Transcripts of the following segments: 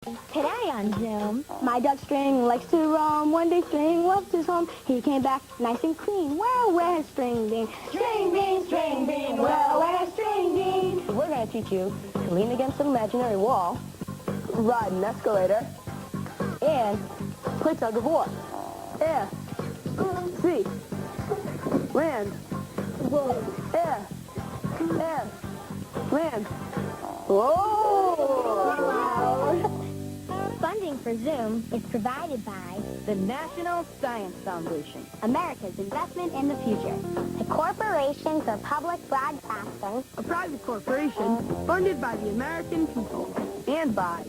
Today on Zoom, my Dutch string likes to roam. One day string left his home. He came back nice and clean. Well, where's string bean? String bean, well, where's string bean? We're going to teach you to lean against an imaginary wall, ride an escalator, and play tug of war. Air, sea, land, air, land. Whoa! Funding for Zoom is provided by The National Science Foundation. America's Investment in the Future, the Corporation for Public Broadcasting, A private corporation funded by the American people and by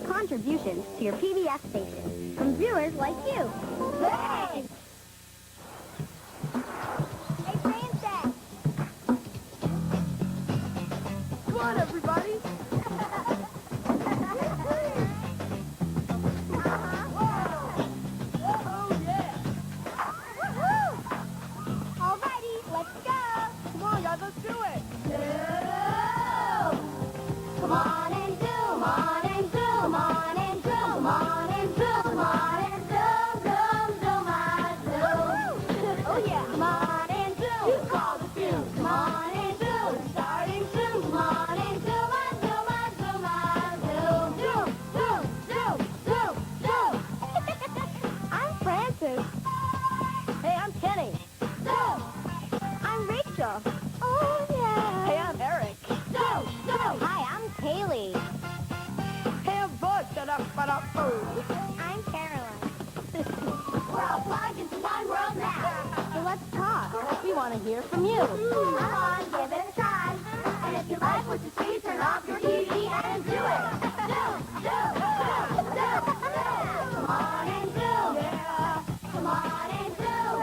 contributions to your PBS station from viewers like you. Thanks! Hey, Princess! Come on, everybody! Alrighty, let's go! Come on, guys, let's do it! Come on and zoom, on and zoom, on and zoom, on and zoom, on and zoom, zoom, zoom, on zoom. Oh yeah! Come on and zoom, you call the fuse. Come on and zoom, starting soon. Come on and zoom, on zoom, on zoom, on zoom, zoom, zoom, zoom, zoom, zoom. I'm Francis. Hey, I'm Kenny. Zoom. I'm Rachel. Oh yeah. Hey, I'm Eric. Zoom, zoom. Hi, I'm Kaylee. Hey, I'm Bud. Shut-up. I'm Caroline. We're all plugged into one world now. So let's talk. We want to hear from you. Come on, give it a try. And if you like what you see, turn off your TV and do it. Zoom, zoom, zoom, zoom, zoom. Come on and zoom. Yeah. Come on and zoom.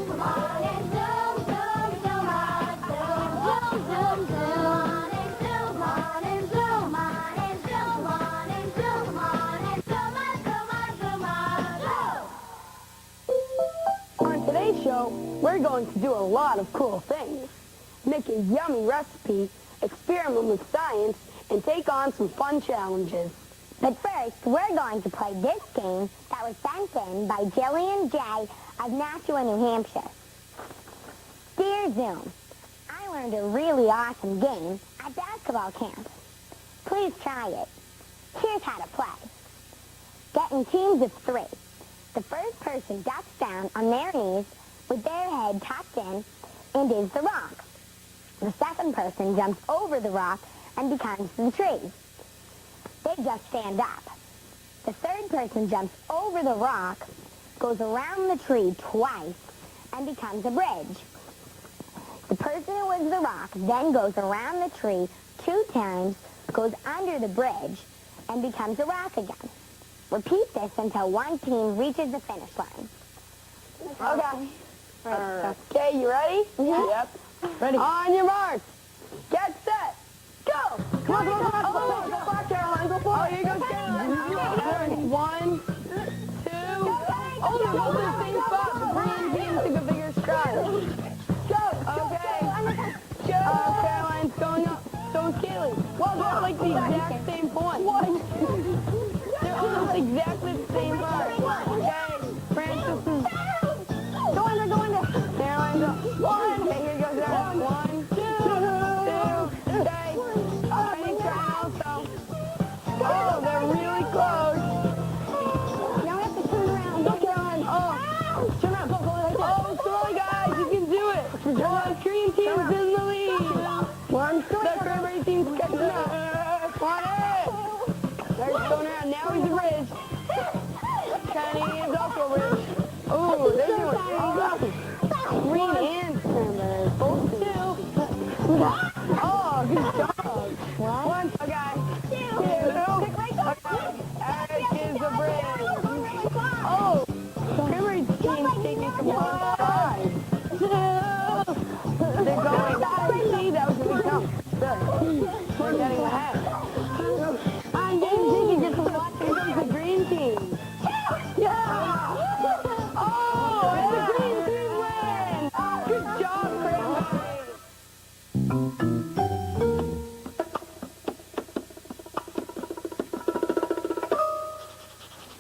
Come on and zoom, zoom, zoom, on zoom, zoom, zoom, zoom. Come on and zoom, on and zoom, on and zoom, on and zoom, on and zoom, on zoom, on zoom. On today's show, we're going to do a lot of cool things. Make a yummy recipe, experiment with science, and take on some fun challenges. But first, we're going to play this game that was sent in by Jillian J. of Nashua, New Hampshire. Dear Zoom, I learned a really awesome game at basketball camp. Please try it. Here's how to play. Get in teams of 3. The first person ducks down on their knees with their head tucked in and is the rock. The second person jumps over the rock and becomes the tree. They just stand up. The third person jumps over the rock, goes around the tree twice, and becomes a bridge. The person who was the rock then goes around the tree 2 times, goes under the bridge, and becomes a rock again. Repeat this until one team reaches the finish line. Okay. Okay, you ready? Yep. Ready. On your mark. Get set. Go. Come on. Oh, go for it, Caroline. Go for it. Oh, here goes Caroline. 1, 2. Oh, they're both in the same spot. The green team took a bigger stride. Go. Okay. Caroline's going up. So is Kaylee. Well, they're like the exact same point. They're almost exactly the same part. Okay. Francis is... Go under. Caroline's up. 1. Okay, here goes that. 1, 2, 2. Okay. Ready, try also. Oh, they're really close. Now we have to turn around. Go, Caroline. Oh. Turn around. Go right there. Oh, sorry, guys. You can do it. The green team's in the lead. 1. The cranberry team's catching up. 1. There's going around. Now he's a bridge. Kenny is also a bridge. Ooh, they're doing it. Green and cranberry. Both 2. Oh, good job. 1. Okay. 2. Okay. Eric is a bridge. Oh, cranberry team's taking some fun strides. They're going. See, that was a big jump. Good. We're getting ahead. I'm getting dizzy just from watching the green team. Yeah.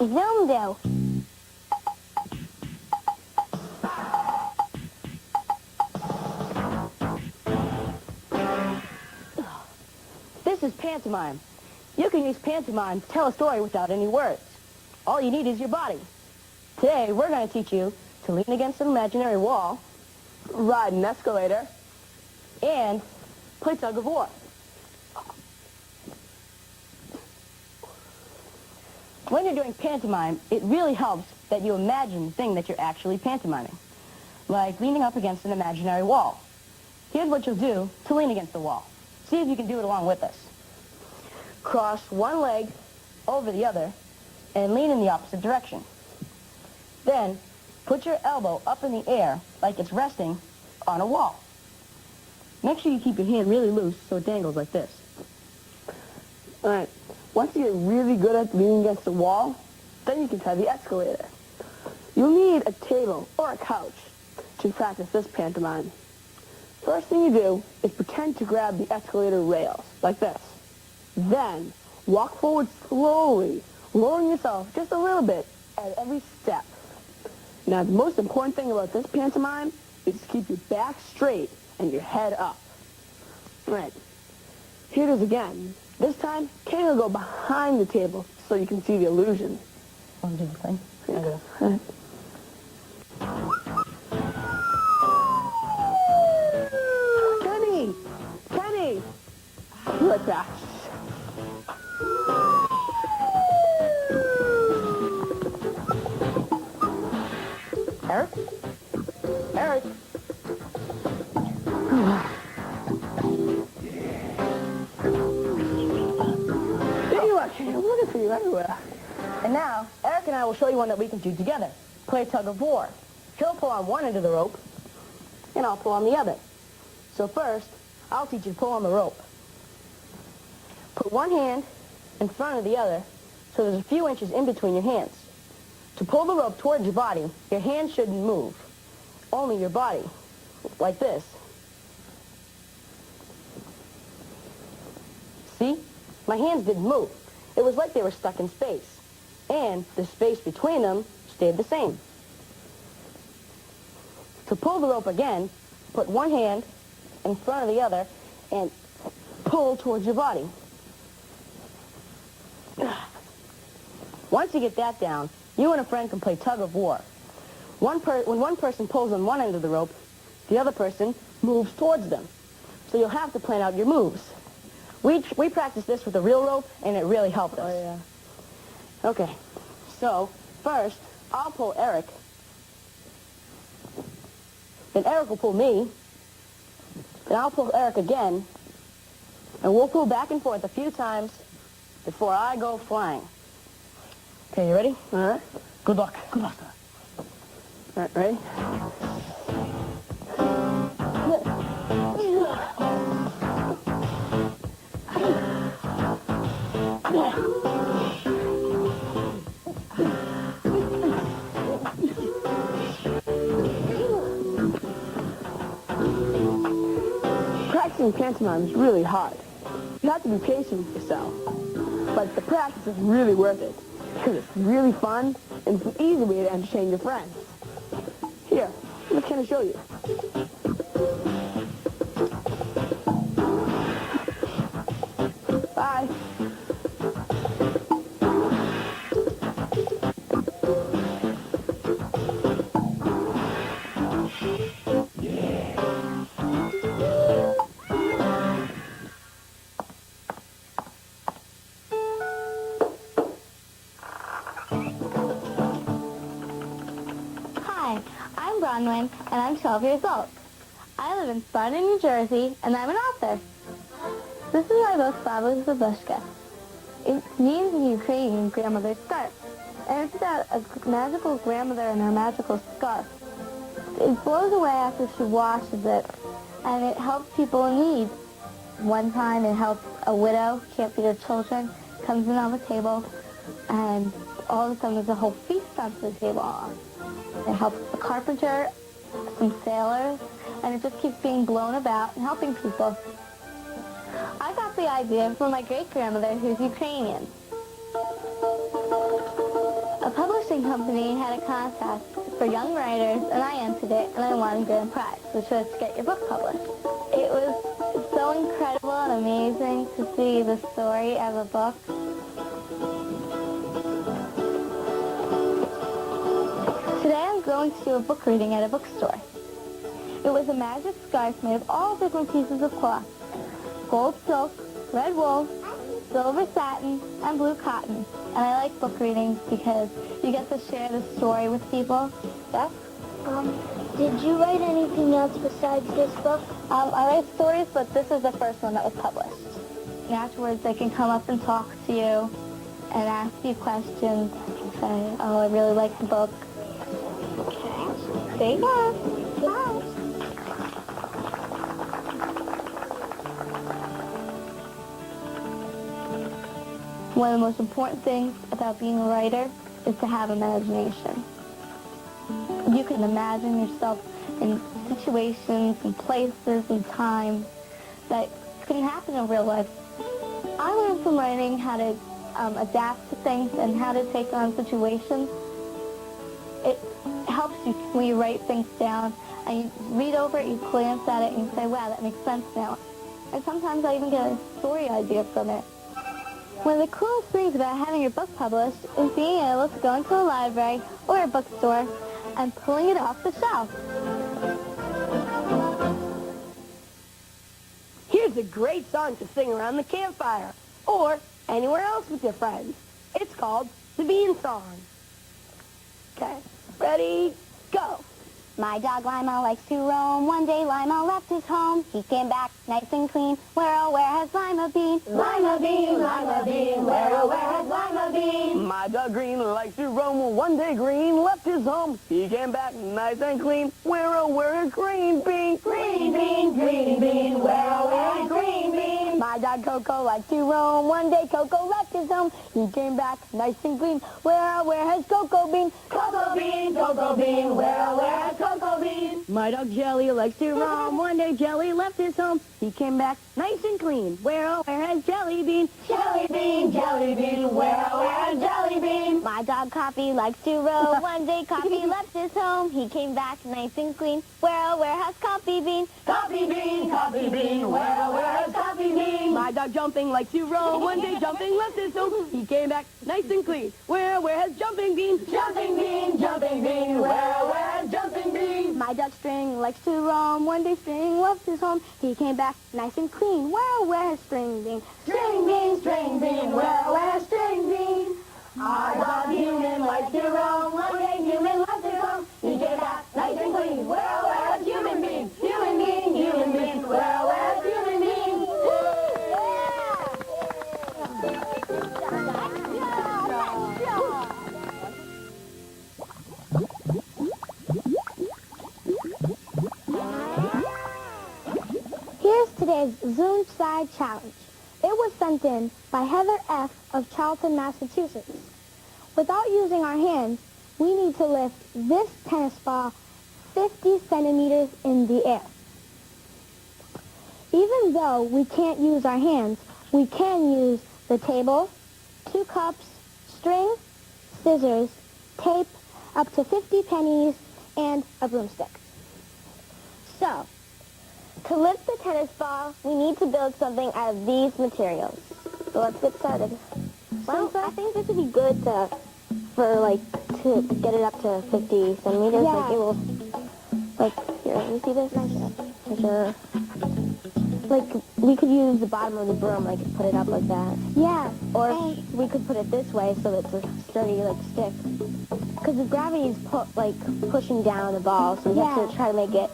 Zoom do? This is pantomime. You can use pantomime to tell a story without any words. All you need is your body. Today, we're going to teach you to lean against an imaginary wall, ride an escalator, and play tug of war. When you're doing pantomime, it really helps that you imagine the thing that you're actually pantomiming, like leaning up against an imaginary wall. Here's what you'll do to lean against the wall. See if you can do it along with us. Cross one leg over the other and lean in the opposite direction. Then, put your elbow up in the air like it's resting on a wall. Make sure you keep your hand really loose so it dangles like this. All right. Once you get really good at leaning against the wall, then you can try the escalator. You'll need a table or a couch to practice this pantomime. First thing you do is pretend to grab the escalator rails, like this. Then, walk forward slowly, lowering yourself just a little bit at every step. Now, the most important thing about this pantomime is to keep your back straight and your head up. Right. Here it is again. This time, Kenny will go behind the table so you can see the illusion. Want to do the thing? Yeah. Kenny! Kenny! Like that. Eric? Eric? There you are, Kenny. I'm looking for you everywhere. And now, Eric and I will show you one that we can do together. Play tug of war. He'll pull on one end of the rope, and I'll pull on the other. So first, I'll teach you to pull on the rope. Put one hand in front of the other so there's a few inches in between your hands. To pull the rope towards your body, your hands shouldn't move. Only your body, like this. See? My hands didn't move. It was like they were stuck in space. And the space between them stayed the same. To pull the rope again, put one hand in front of the other and pull towards your body. Once you get that down, you and a friend can play tug of war. When one person pulls on one end of the rope, the other person moves towards them. So you'll have to plan out your moves. We practiced this with a real rope, and it really helped us. Oh, yeah. Okay, so first, I'll pull Eric. Then Eric will pull me. Then I'll pull Eric again. And we'll pull back and forth a few times before I go flying. Okay, you ready? All right. Good luck. Good luck. All right, ready? Practicing pantomime is really hard. You have to be patient with yourself. But the practice is really worth it because it's really fun and it's an easy way to entertain your friends. Here, let Kenny show you. Bye. Hi, I'm Bronwyn, and I'm 12 years old. I live in Sparta, New Jersey, and I'm an author. This is my book, Baba Babushka. It means in Ukrainian grandmother's scarf, and it's about a magical grandmother and her magical scarf. It blows away after she washes it, and it helps people in need. One time it helped a widow, can't feed her children, comes in on the table, and all of a sudden there's a whole feast onto the table. It helps a carpenter, some sailors, and it just keeps being blown about and helping people. I got the idea from my great-grandmother, who's Ukrainian. Company had a contest for young writers, and I entered it, and I won a grand prize, which was to get your book published. It was so incredible and amazing to see the story of a book. Today I'm going to do a book reading at a bookstore. It was a magic scarf made of all different pieces of cloth. Gold silk, red wool, silver satin, and blue cotton. And I like book readings because you get to share the story with people. Beth? Did you write anything else besides this book? I write stories, but this is the first one that was published. And afterwards, they can come up and talk to you and ask you questions. Say, oh, I really like the book. Okay. Stay here. Bye. One of the most important things about being a writer is to have imagination. You can imagine yourself in situations and places and times that couldn't happen in real life. I learned from writing how to adapt to things and how to take on situations. It helps you when you write things down and you read over it, you glance at it, and you say, wow, that makes sense now. And sometimes I even get a story idea from it. One of the coolest things about having your book published is being able to go into a library or a bookstore and pulling it off the shelf. Here's a great song to sing around the campfire or anywhere else with your friends. It's called the Bean Song. Okay, ready, go. My dog Lima likes to roam. One day Lima left his home. He came back nice and clean. Where, oh, where has Lima been? Lima been, where, oh, where has Lima been? My dog Green likes to roam. One day Green left his home. He came back nice and clean. Where, oh, where has Green been? Green bean, where, oh, where has Green been? My dog Coco likes to roam. One day Coco left his home. He came back nice and clean. Where, oh, where has Coco been? Coco bean, where, oh, where has Coco been? My dog Jelly likes to roam. One day Jelly left his home. He came back nice and clean. Where, oh, where has Jelly been? Jelly bean, where, oh, where has Jelly been? My dog Coffee likes to roam. One day Coffee left his home. He came back nice and clean. Where, oh, where has Coffee been? Coffee bean, where, oh, where has Coffee been? My dog Jumping likes to roam. One day Jumping left his home. He came back nice and clean. Where, oh, where has Jumping been? Jumping bean, where, oh, where has Jumping been? My dog String likes to roam. One day String left his home. He came back nice and clean. Where, oh, where has String been? String bean, where, oh, where has String been? Our dog Human likes to roam. One day Human left his home. He came back nice and clean. Where, oh, where has Human been? Human bean, where, oh, where has Human been? Here's today's Zoom Side Challenge. It was sent in by Heather F. of Charlton, Massachusetts. Without using our hands, we need to lift this tennis ball 50 centimeters in the air. Even though we can't use our hands, we can use the table, 2 cups, string, scissors, tape, up to 50 pennies, and a broomstick. So, to lift the tennis ball, we need to build something out of these materials. So let's get started. Well, I think this would be good to get it up to 50 centimeters. Yeah. Like it will, like, here, you see this? Measure. Like, we could use the bottom of the broom, like, put it up like that. Yeah. Or we could put it this way so that it's a sturdy, like, stick. Because the gravity is, pushing down the ball, so we have to try to make it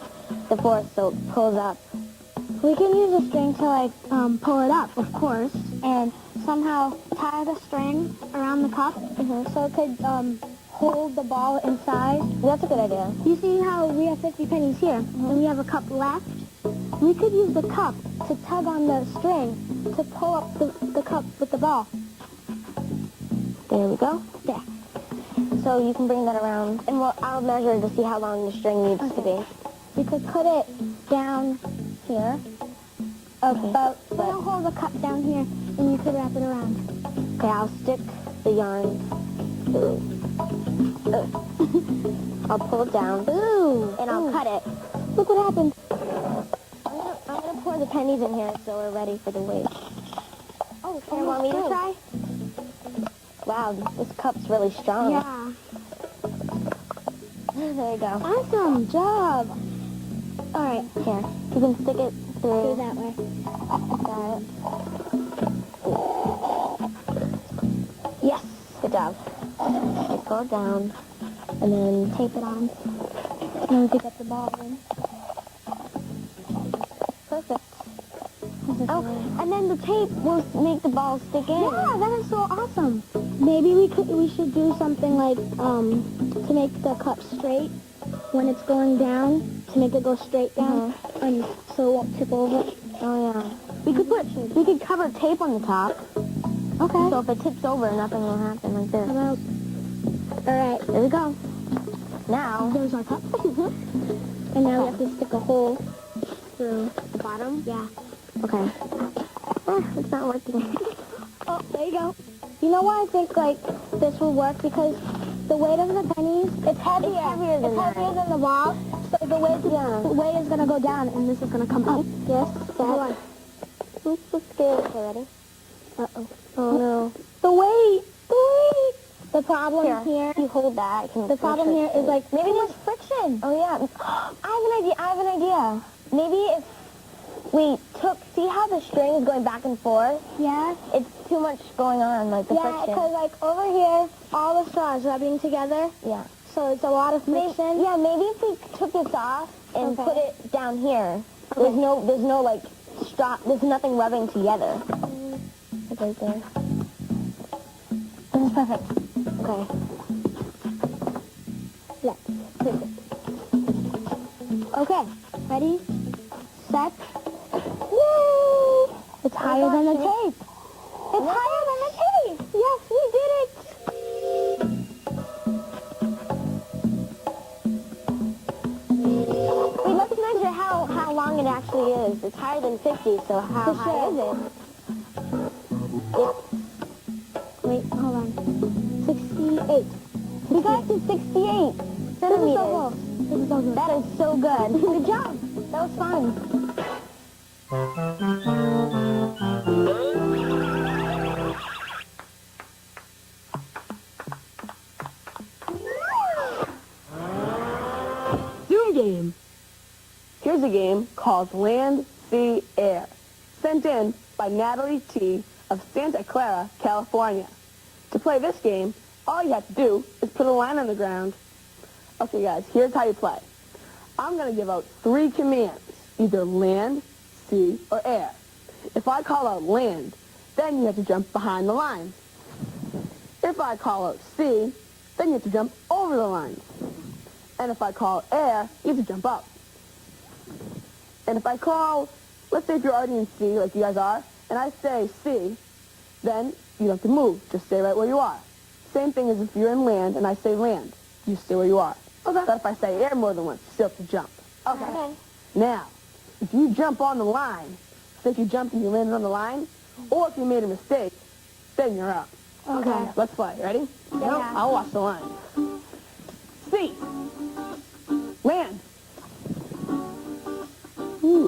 the force so it pulls up. We can use a string to, like, pull it up, of course, and somehow tie the string around the cup so it could hold the ball inside. That's a good idea. You see how we have 50 pennies here, and we have a cup left? We could use the cup to tug on the string to pull up the cup with the ball. There we go. There. So you can bring that around, and I'll measure to see how long the string needs to be. We could put it down here. Okay. We'll hold the cup down here, and you could wrap it around. Okay, I'll stick the yarn through. I'll pull it down. Ooh. And I'll cut it. Look what happened. I'm gonna pour the pennies in here so we're ready for the weight. Oh, You want me to try? Wow, this cup's really strong. Yeah. There you go. Awesome job. All right, Here, you can stick it do through. that way. Got it. Yes, good job. Just pull it down, and then Tape it on. Now we can get the ball in. perfect. Oh, and then the tape will make the ball stick in. Yeah, that is so awesome. Maybe we should do something like to make the cup straight when it's going down, to make it go straight down, and so it won't tip over. Oh yeah. We could cover tape on the top. Okay. So if it tips over, nothing will happen like this. How about? All right. There we go. Now, There's our cup. And now we have to stick a hole through the bottom. Yeah. okay. It's not working. Oh, there you go. You know why I think like this will work? Because the weight of the pennies, it's heavier. It's heavier than it's that. heavier than the ball. So the weight is gonna go down, and this is gonna come up. Yes, Dad. Dad. I'm so scared. Okay, ready? Uh-oh. Oh no. The weight. The problem here. You hold that. I can The problem here is like maybe too there's much friction. Oh yeah. I have an idea. Maybe if we see how the string is going back and forth? Yeah. It's too much going on, like the Yeah, friction. because like over here, all the straws rubbing together, Yeah. so it's a lot of friction. Yeah, maybe if we took this off and Okay. put it down here, Okay. there's no like straw, there's nothing rubbing together. Like right there. This is perfect. Okay. Let's flip it. Okay, ready, set. Woo! It's higher than the tape. It's higher than the tape. Yes, we did it. Wait, let's measure how long it actually is. It's higher than 50, so how For high sure. is it? Wait, hold on. 68. We got to 68 This is so centimeters. close. This is so good. That is so good. Good job. That was fun. Zoom game. Here's a game called Land, Sea, Air, sent in by Natalie T. of Santa Clara, California. To play this game, all you have to do is put a line on the ground. Okay, guys, here's how you play. I'm going to give out 3 commands, either land, sea, or air. If I call out land, then you have to jump behind the lines. If I call out sea, then you have to jump over the lines. And if I call air, you have to jump up. And if I call, let's say if you're already in sea, like you guys are, and I say sea, then you don't have to move. Just stay right where you are. Same thing as if you're in land and I say land. You stay where you are. Okay. But if I say air more than once, you still have to jump. Okay. Now, if you jump on the line, say if you jumped and you landed on the line, or if you made a mistake, then you're up. Okay. Let's play. Ready? Yeah. I'll watch the line. Sea. Land.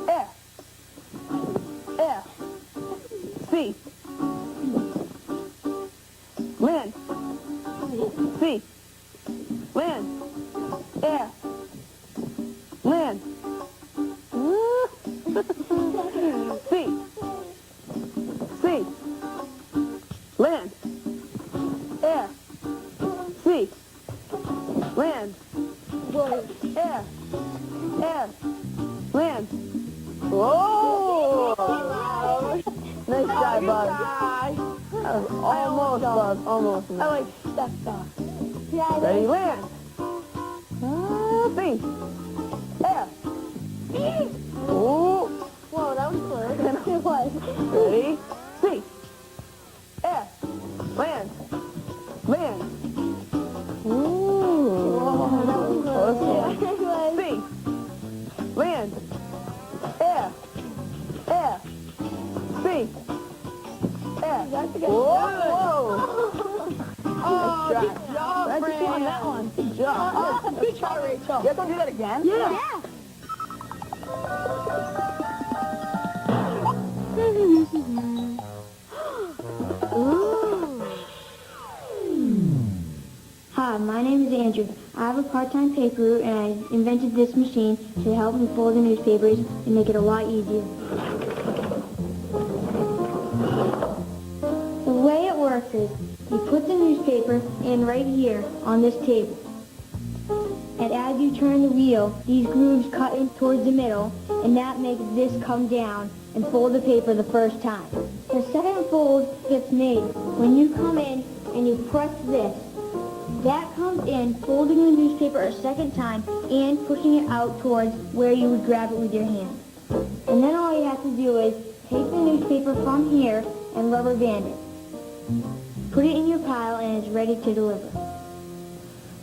Air. Air. Sea. Land. Sea. Land. Air. Land. Sea. Sea. Land. Air. Sea. Land. Air. Air. Land. Whoa! Nice try, bud. Almost, bud. Almost. I like stuff off. Yeah, Ready, land. Sea. Air. Ooh. Whoa, that was close. It was. Ready? Sea. Air. Land. Land. Ooh. Whoa, that was close. Close. It was. Sea. Land. Air. Air. Sea. Air. Whoa. Whoa. Oh, Nice try. Nice to see you on that one. Good job. Good job, Rachel. You guys want to do that again? Yeah. Hi, my name is Andrew. I have a part-time paper route and I invented this machine to help me fold the newspapers and make it a lot easier. The way it works is you put the newspaper in right here on this table. And as you turn the wheel, these grooves cut in towards the middle, and that makes this come down and fold the paper the first time. The second fold gets made when you come in and you press this. That comes in, folding the newspaper a second time and pushing it out towards where you would grab it with your hand. And then all you have to do is take the newspaper from here and rubber band it. Put it in your pile and it's ready to deliver.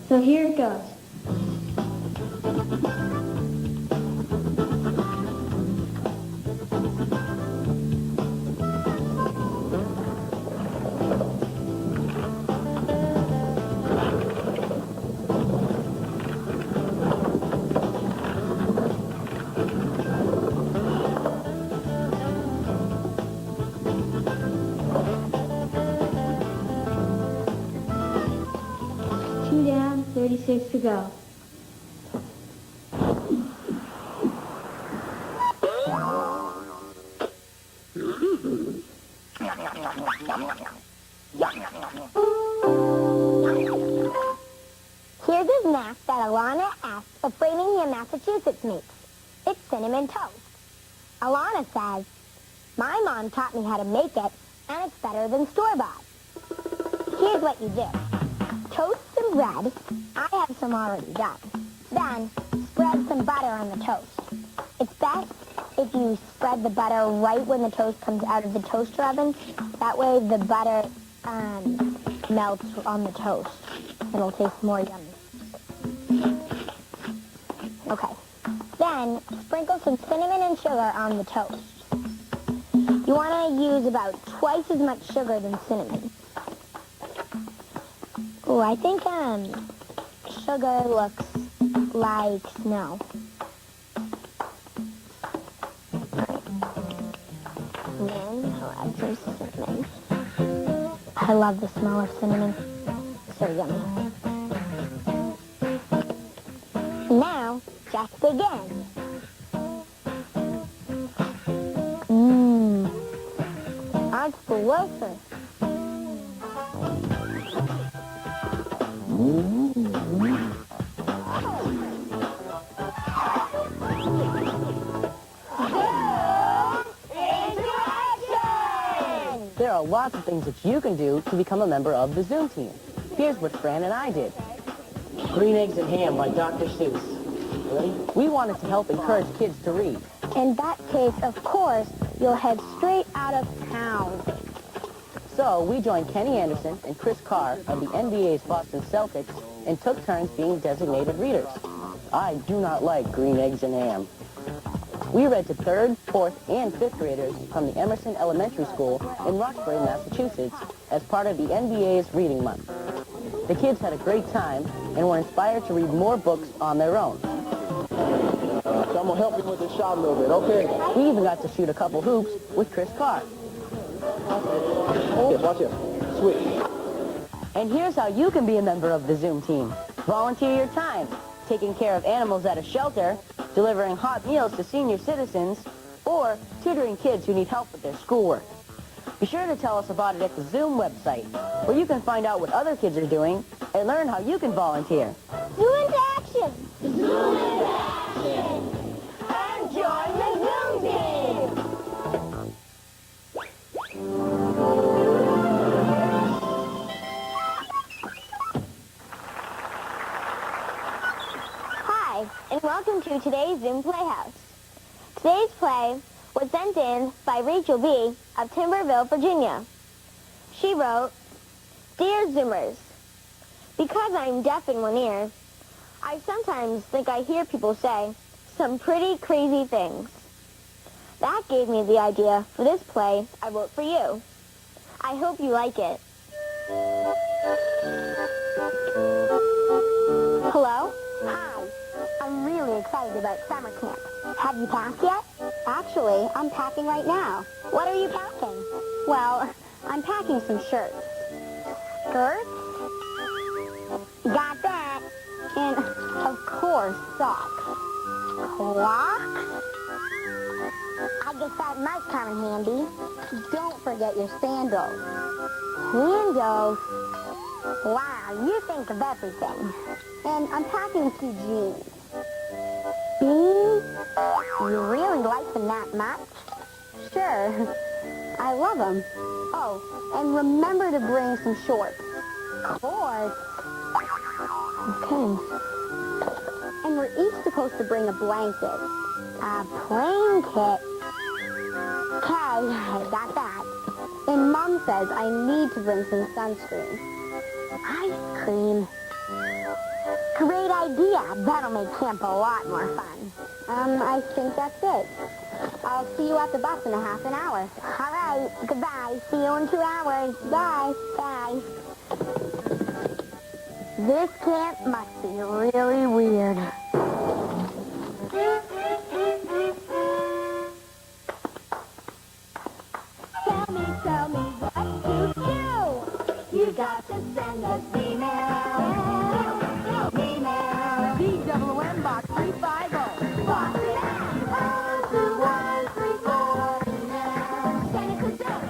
So here it goes. Two down, 36 to go. Here's a snack that Alana F. of Framingham, Massachusetts makes. It's cinnamon toast. Alana says, "My mom taught me how to make it, and it's better than store-bought." Here's what you do. Toast some bread. I have some already done. Then, spread some butter on the toast. It's best if you spread the butter right when the toast comes out of the toaster oven. That way the butter melts on the toast. It'll taste more yummy. Okay. Then, sprinkle some cinnamon and sugar on the toast. You want to use about twice as much sugar than cinnamon. Oh, I think sugar looks like snow. And then I'll add some cinnamon. I love the smell of cinnamon. So yummy. Now, just begin. That's delicious. There are lots of things that you can do to become a member of the Zoom team. Here's what Fran and I did. Green Eggs and Ham by Dr. Seuss. Ready? We wanted to help encourage kids to read. In that case, of course, you'll head straight out of town. So we joined Kenny Anderson and Chris Carr of the NBA's Boston Celtics and took turns being designated readers. I do not like Green Eggs and Ham. We read to 3rd, 4th, and 5th graders from the Emerson Elementary School in Roxbury, Massachusetts, as part of the NBA's Reading Month. The kids had a great time and were inspired to read more books on their own. So I'm going to help you with the shot a little bit, okay? We even got to shoot a couple hoops with Chris Carr. Yes, watch it. Switch. And here's how you can be a member of the Zoom team. Volunteer your time, taking care of animals at a shelter, delivering hot meals to senior citizens, or tutoring kids who need help with their schoolwork. Be sure to tell us about it at the Zoom website, where you can find out what other kids are doing and learn how you can volunteer. Zoom into action! Zoom into action! And join the Zoom team! Hi, and welcome to today's Zoom Playhouse. Today's play was sent in by Rachel B. of Timberville, Virginia. She wrote, "Dear Zoomers, because I'm deaf in one ear, I sometimes think I hear people say some pretty crazy things. That gave me the idea for this play I wrote for you. I hope you like it." start summer camp. Have you packed yet? Actually, I'm packing right now. What are you packing? Well, I'm packing some shirts. Skirts? Got that. And, of course, socks. Clocks? I guess that might come in handy. Don't forget your sandals. Sandals? Wow, you think of everything. And I'm packing 2 jeans. Beans? You really like them that much? Sure. I love them. Oh, and remember to bring some shorts. Shorts? Okay. And we're each supposed to bring a blanket. A blanket? Okay, got that. And Mom says I need to bring some sunscreen. Ice cream? Great idea. That'll make camp a lot more fun. I think that's it. I'll see you at the bus in a half an hour. All right, goodbye. See you in 2 hours. Bye. Bye. This camp must be really weird. Tell me what to do. You got to send us email. Email. DWM Box 350. Box it out. 22134. Email. Send it to Zoom.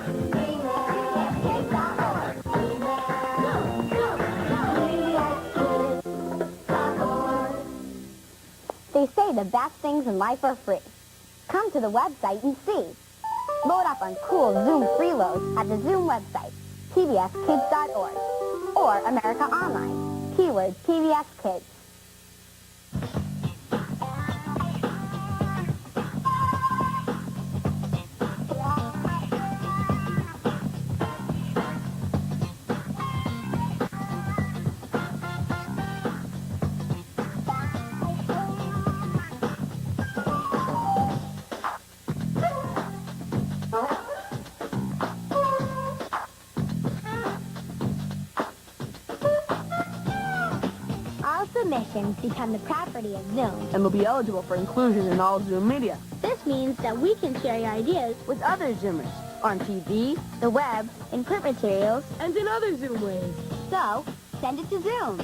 Email. Email. They say the best things in life are free. Come to the website and see. Load up on cool Zoom freeloads at the Zoom website, pbskids.org, or America Online, keyword PBS Kids. All submissions become the property of Zoom. And will be eligible for inclusion in all Zoom media. This means that we can share your ideas With other Zoomers. On TV. the web, in print materials, And in other Zoom ways. So, send it to Zoom.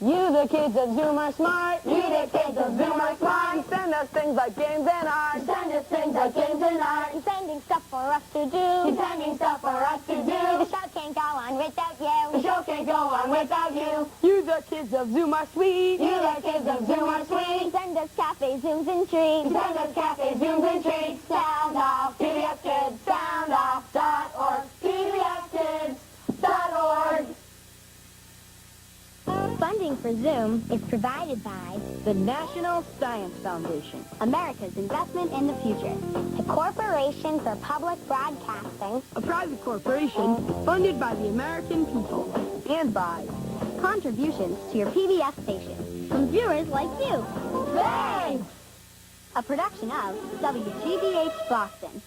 You the kids of Zoom are smart. You the kids of Zoom are smart. Send us things like games and art. Send us things like games and art. sending stuff for us to do. Sending stuff for us to The do. show can't go on without The you. show can't go on without you. You the kids of Zoom are sweet. You the kids of Zoom are sweet. Send us cafe zooms and treats. Send us cafe zooms and treats. Sound off, PBS Kids. Sound off.org. PBSkids.org. Funding for Zoom is provided by The National Science Foundation. America's Investment in the Future, the Corporation for Public Broadcasting, A private corporation funded by the American people. And by contributions to your PBS station from viewers like you. Thanks. A production of WGBH Boston.